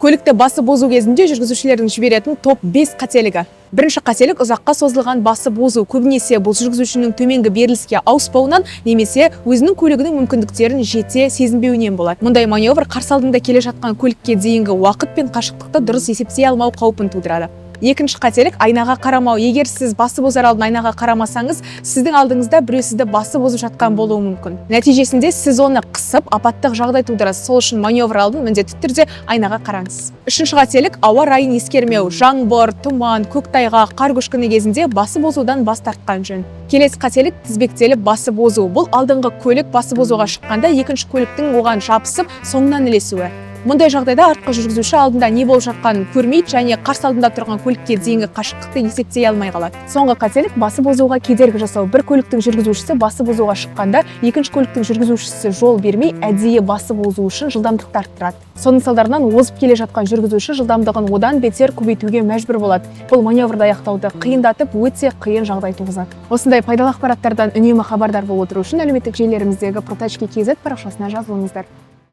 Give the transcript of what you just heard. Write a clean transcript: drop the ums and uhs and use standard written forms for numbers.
Көлікті басып озу кезінде жүргізушілердің жіберетін топ 5 қателігі. Бірінші қателік ұзаққа созылған басып озу. Көбінесе бұл жүргізушінің төменгі беріліске ауыспауынан немесе өзінің көлігінің мүмкіндіктерін жете сезінбеуінен болады. Мұндай маневр қарсы алдында келе жатқан көлікке дейінгі уақыт пен қашықтықты дұрыс есептей алмау қаупін тудырады. Екінші қателік айнаға қарамау. Егер сіз басып озар алдын айнаға қарамасаңыз, сіздің алдыңызда біреу сізді басып озып жатқан болуы мүмкін. Нәтижесінде сіз оны қысып, апаттық жағдай тудырасыз. Сол үшін маневр алдын міндетті түрде айнаға қараңыз. Үшінші қателік ауа райын ескермеу. Жаңбыр, тұман, көктайғақ, қар көшкіні кезінде басып озудан бас тартқан жөн. Келесі қателік тізбектеліп басып озу. Бұл алдыңғы көлік басып озуға шыққанда екінші көліктің оған жабысып, соңынан ілесуі. Мұндай жағдайда артқы жүргізуші алдында не болып жатқанын көрмейді және қарсы алдында тұрған көлікке дейінгі қашықтықты есептей алмай қалады. Соңғы қателік басып озуға кедергі жасау. Бір көліктің жүргізушісі басып озуға шыққанда, екінші көліктің жүргізушісі жол бермей, әдейі басып озу үшін жылдамдықты арттырады. Соның салдарынан озып келе жатқан жүргізуші жылдамдығын одан бетер көбейтуге мәжбүр болады. Бұл маневрді аяқтауды қиындатып, өте қиын жағдай туғызады. Осындай пайдалы ақпараттардан үнемі хабардар болып отыру үшін әлеуметтік желілеріміздегі Protachki.kz парақшасына жазылыңыздар.